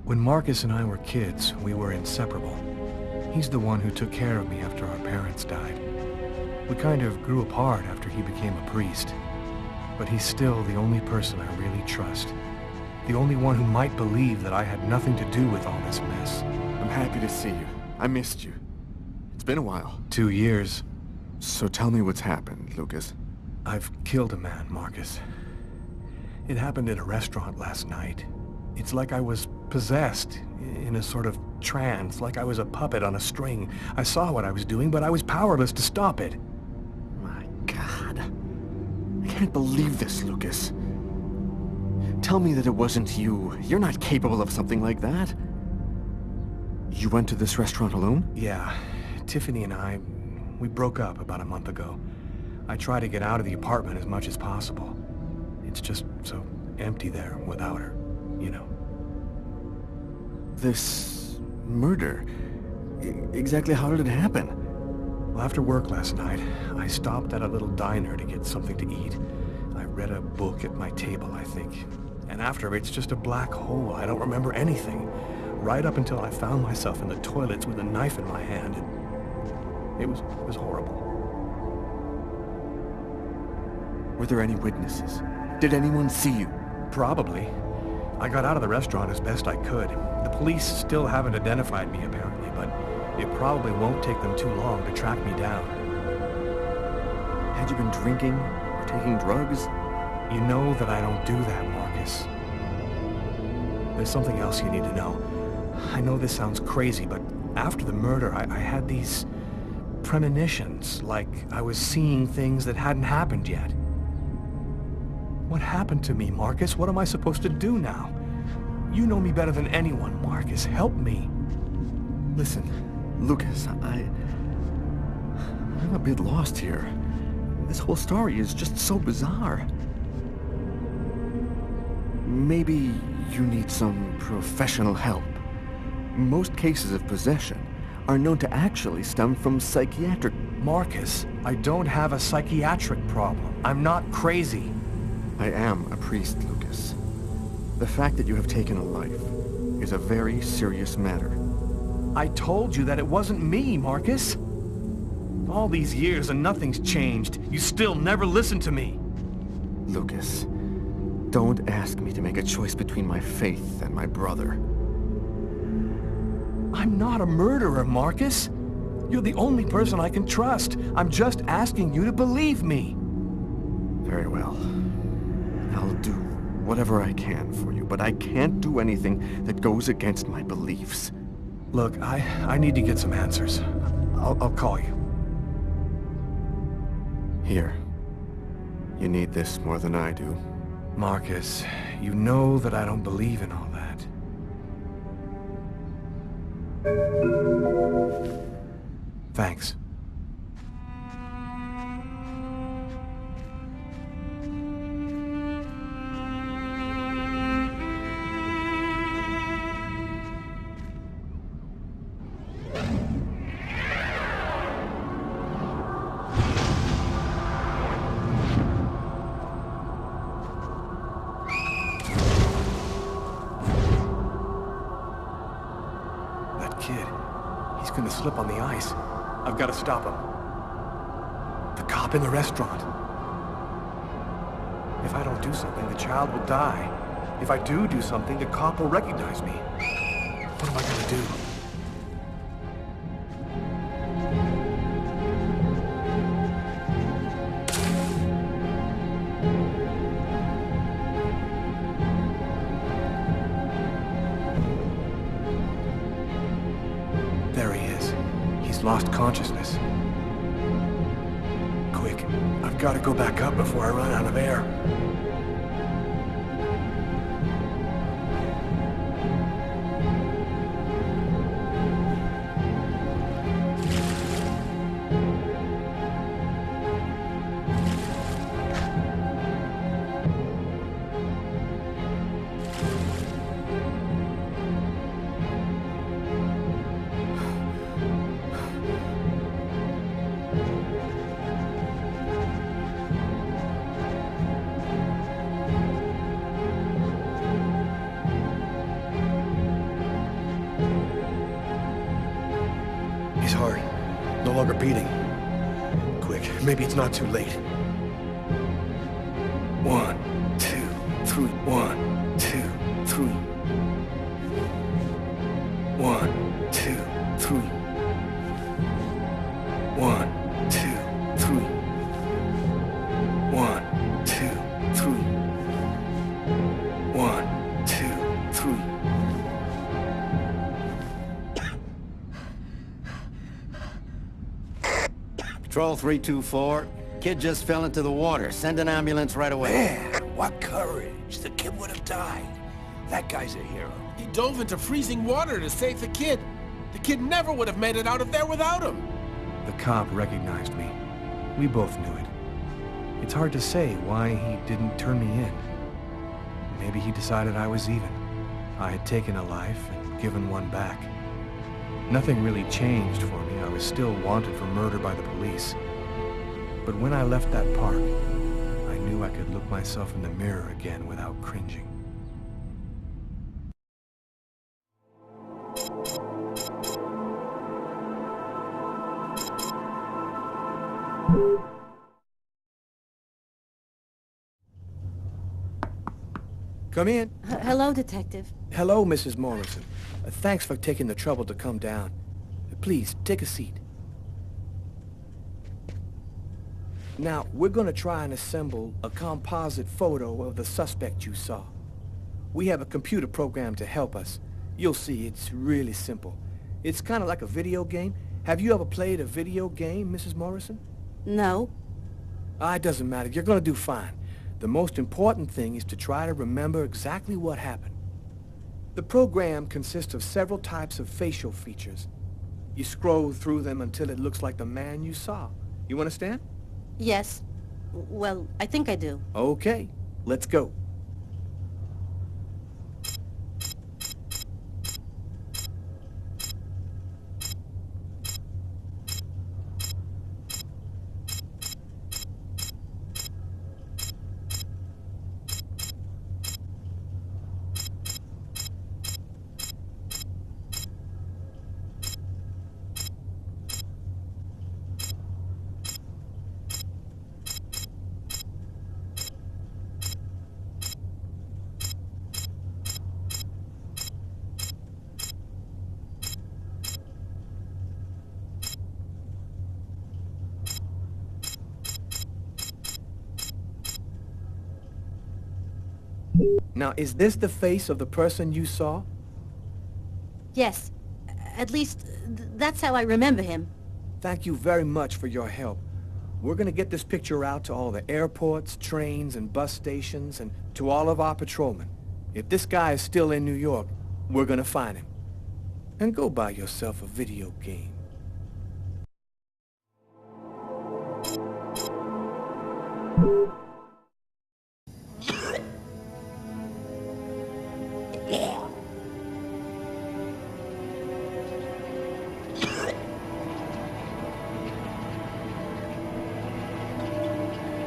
When Marcus and I were kids, we were inseparable. He's the one who took care of me after our parents died. We kind of grew apart after he became a priest. But he's still the only person I really trust. The only one who might believe that I had nothing to do with all this mess. I'm happy to see you. I missed you. It's been a while. 2 years. So tell me what's happened, Lucas. I've killed a man, Marcus. It happened in a restaurant last night. It's like I was possessed, in a sort of trance, like I was a puppet on a string. I saw what I was doing, but I was powerless to stop it. My God. I can't believe this, Lucas. Tell me that it wasn't you. You're not capable of something like that. You went to this restaurant alone? Yeah. Tiffany and I, we broke up about a month ago. I try to get out of the apartment as much as possible. It's just so empty there without her, you know. This murder, exactly how did it happen? Well, after work last night, I stopped at a little diner to get something to eat. I read a book at my table, I think. And after, it's just a black hole. I don't remember anything. Right up until I found myself in the toilets with a knife in my hand. It was horrible. Were there any witnesses? Did anyone see you? Probably. I got out of the restaurant as best I could. The police still haven't identified me, apparently, but it probably won't take them too long to track me down. Had you been drinking or taking drugs? You know that I don't do that, Marcus. There's something else you need to know. I know this sounds crazy, but after the murder, I had these premonitions, like I was seeing things that hadn't happened yet. What happened to me, Marcus? What am I supposed to do now? You know me better than anyone, Marcus. Help me. Listen, Lucas, I'm a bit lost here. This whole story is just so bizarre. Maybe you need some professional help. Most cases of possession are known to actually stem from psychiatric... Marcus, I don't have a psychiatric problem. I'm not crazy. I am a priest, Lucas. The fact that you have taken a life is a very serious matter. I told you that it wasn't me, Marcus. All these years and nothing's changed. You still never listen to me. Lucas, don't ask me to make a choice between my faith and my brother. I'm not a murderer, Marcus. You're the only person I can trust. I'm just asking you to believe me. Very well. I'll do whatever I can for you, but I can't do anything that goes against my beliefs. Look, I need to get some answers. I'll call you. Here. You need this more than I do. Marcus, you know that I don't believe in all that. Thanks. He's gonna slip on the ice. I've got to stop him. The cop in the restaurant. If I don't do something, the child will die. If I do something, the cop will recognize me. What am I gonna do? There he is. He's lost consciousness. Quick, I've got to go back up before I run out of air. heart beating. Quick, maybe it's not too late. 1, 2, 3. 1, 2, 3. 1, 2, 3. 1, 2, 3. 1, 2, 3. 1, 2, 3. Patrol 324. Kid just fell into the water. Send an ambulance right away. Man, what courage. The kid would have died. That guy's a hero. He dove into freezing water to save the kid. The kid never would have made it out of there without him. The cop recognized me. We both knew it. It's hard to say why he didn't turn me in. Maybe he decided I was even. I had taken a life and given one back. Nothing really changed for me. I was still wanted for murder by the police. But when I left that park, I knew I could look myself in the mirror again without cringing. Come in. Hello, Detective. Hello, Mrs. Morrison. Thanks for taking the trouble to come down. Please, take a seat. Now, we're going to try and assemble a composite photo of the suspect you saw. We have a computer program to help us. You'll see, it's really simple. It's kind of like a video game. Have you ever played a video game, Mrs. Morrison? No. It doesn't matter. You're going to do fine. The most important thing is to try to remember exactly what happened. The program consists of several types of facial features. You scroll through them until it looks like the man you saw. You understand? Yes. Well, I think I do. Okay, let's go. Now, is this the face of the person you saw? Yes. At least, that's how I remember him. Thank you very much for your help. We're gonna get this picture out to all the airports, trains, and bus stations, and to all of our patrolmen. If this guy is still in New York, we're gonna find him. And go buy yourself a video game.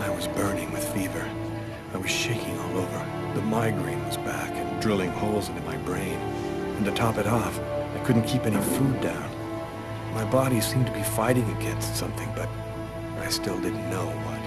I was burning with fever. I was shaking all over. The migraine was back and drilling holes into my brain. And to top it off, I couldn't keep any food down. My body seemed to be fighting against something, but I still didn't know what.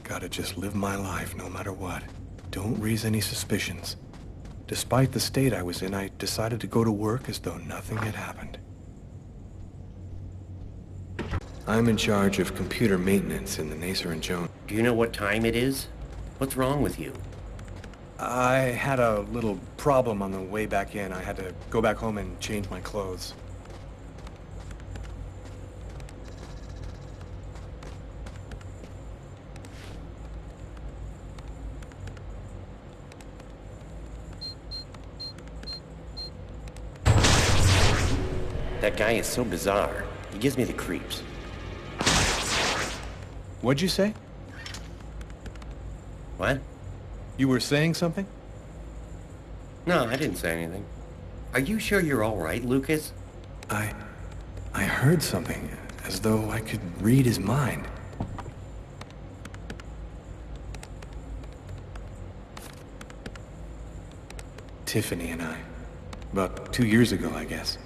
Gotta just live my life no matter what. Don't raise any suspicions. Despite the state I was in, I decided to go to work as though nothing had happened. I'm in charge of computer maintenance in the Nacer and Jones. Do you know what time it is? What's wrong with you? I had a little problem on the way back in. I had to go back home and change my clothes. That guy is so bizarre. He gives me the creeps. What'd you say? What? You were saying something? No, I didn't say anything. Are you sure you're all right, Lucas? I heard something, as though I could read his mind. Tiffany and I. About 2 years ago, I guess.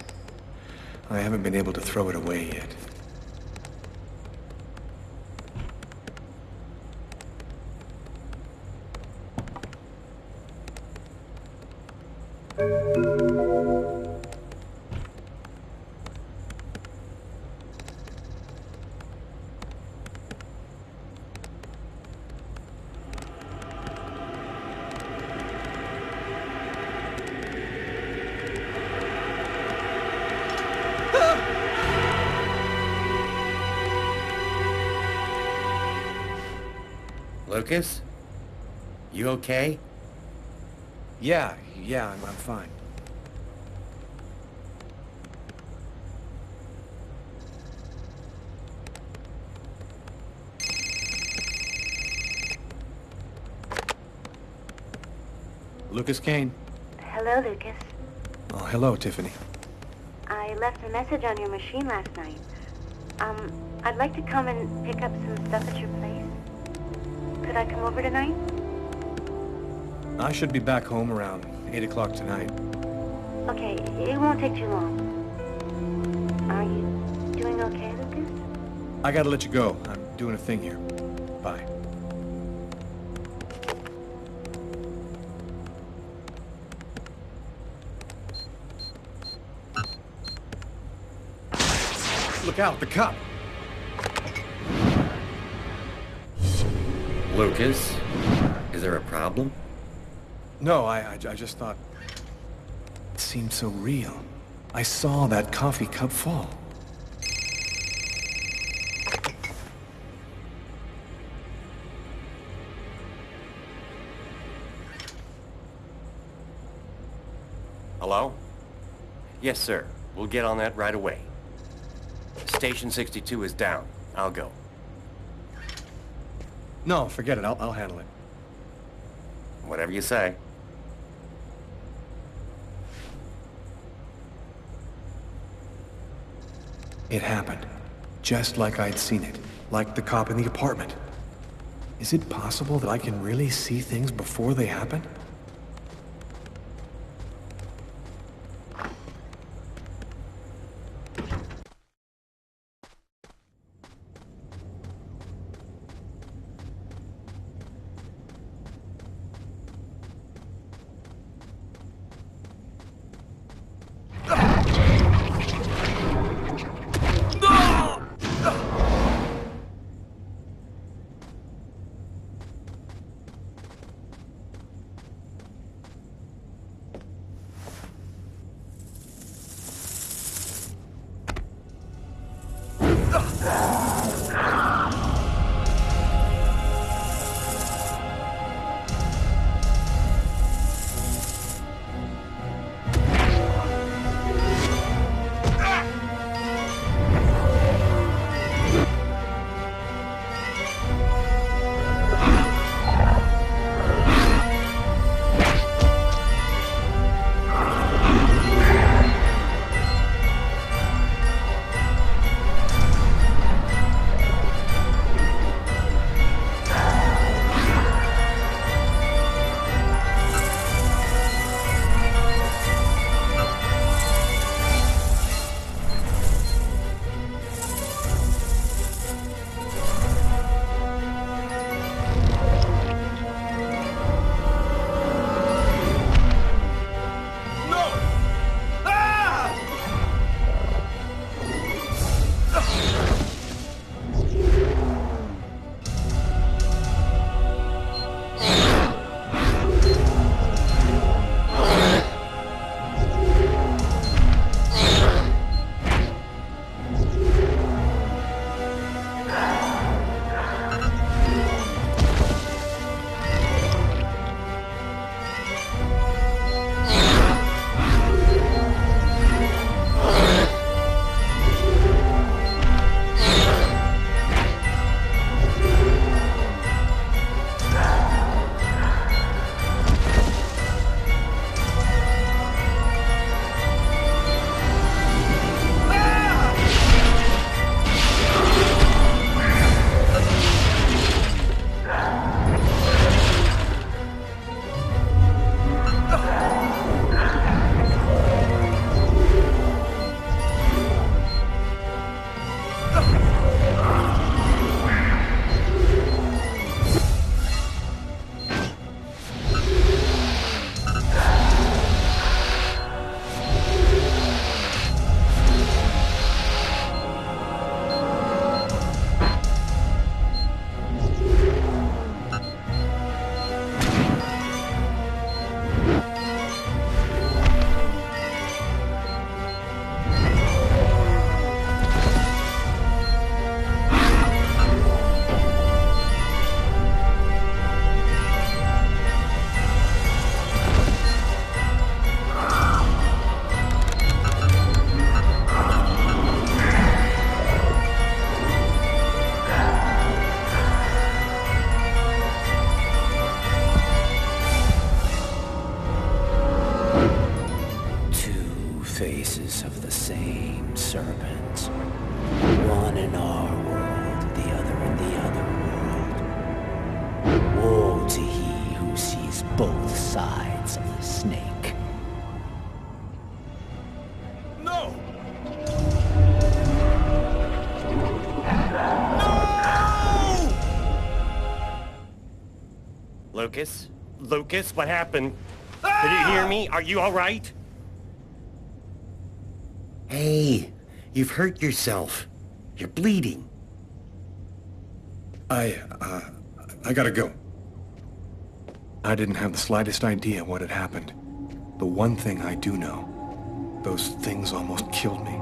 I haven't been able to throw it away yet. Lucas? You okay? Yeah, I'm fine. Lucas Kane. Hello, Lucas. Oh, hello, Tiffany. I left a message on your machine last night. I'd like to come and pick up some stuff at your place. Could I come over tonight? I should be back home around 8 o'clock tonight. Okay, it won't take too long. Are you doing okay, Lucas? I gotta let you go. I'm doing a thing here. Bye. Look out, the cop! Lucas? Is there a problem? No, I just thought... It seemed so real. I saw that coffee cup fall. Hello? Yes, sir. We'll get on that right away. Station 62 is down. I'll go. No, forget it. I'll handle it. Whatever you say. It happened. Just like I'd seen it. Like the cop in the apartment. Is it possible that I can really see things before they happen? worlds. One in our world, the other in the other world. Woe to he who sees both sides of the snake. No! Lucas? Lucas, what happened? Did you hear me? Are you all right? Hey, you've hurt yourself. You're bleeding. I gotta go. I didn't have the slightest idea what had happened. The one thing I do know, those things almost killed me.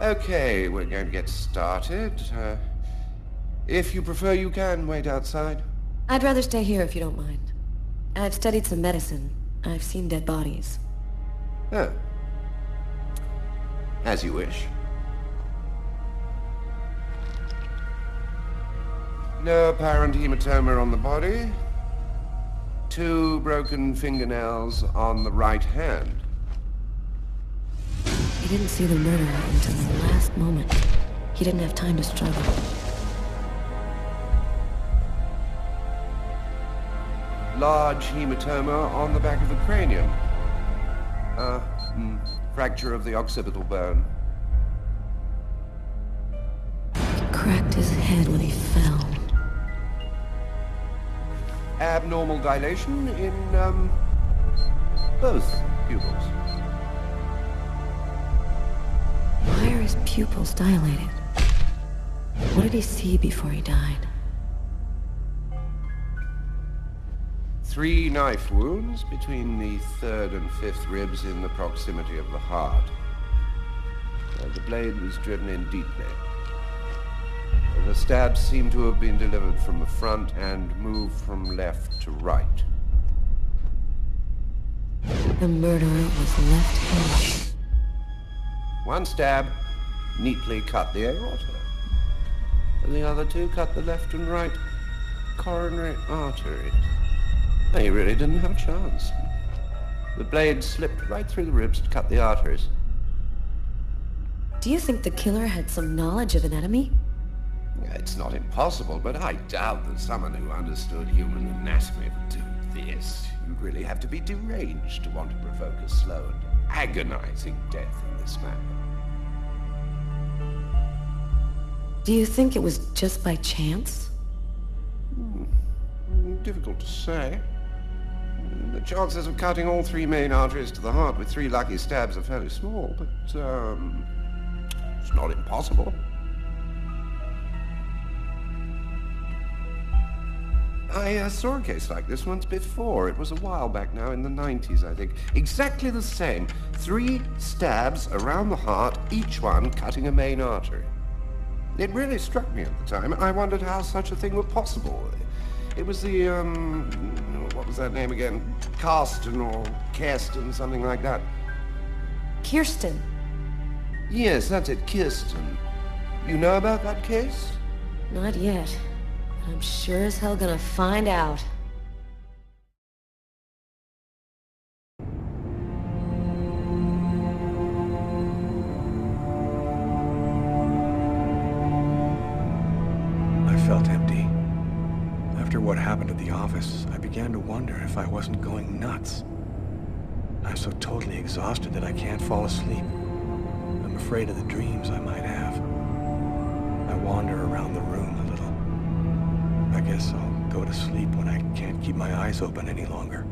Okay, we're going to get started. If you prefer, you can wait outside. I'd rather stay here if you don't mind. I've studied some medicine. I've seen dead bodies. Oh. As you wish. No apparent hematoma on the body. 2 broken fingernails on the right hand. He didn't see the murder until the last moment. He didn't have time to struggle. Large hematoma on the back of the cranium. Fracture of the occipital bone. He cracked his head when he fell. Abnormal dilation in, both pupils. Why are his pupils dilated? What did he see before he died? 3 knife wounds between the 3rd and 5th ribs in the proximity of the heart. The blade was driven in deeply. The stabs seem to have been delivered from the front and moved from left to right. The murderer was left-handed. 1 stab neatly cut the aorta, and the other 2 cut the left and right coronary arteries. He really didn't have a chance. The blade slipped right through the ribs to cut the arteries. Do you think the killer had some knowledge of anatomy? It's not impossible, but I doubt that someone who understood human anatomy would do this. You'd really have to be deranged to want to provoke a slow and agonizing death in this manner. Do you think it was just by chance? Difficult to say. The chances of cutting all 3 main arteries to the heart with 3 lucky stabs are fairly small, but, it's not impossible. I saw a case like this once before. It was a while back now, in the 90s, I think. Exactly the same. 3 stabs around the heart, each one cutting a main artery. It really struck me at the time. I wondered how such a thing were possible. It was the, what was that name again? Karsten or Kirsten, something like that. Kirsten. Yes, that's it, Kirsten. You know about that case? Not yet. I'm sure as hell gonna find out. I felt empty. After what happened at the office, I began to wonder if I wasn't going nuts. I'm so totally exhausted that I can't fall asleep. I'm afraid of the dreams I might have. I wander around the room a little. I guess I'll go to sleep when I can't keep my eyes open any longer.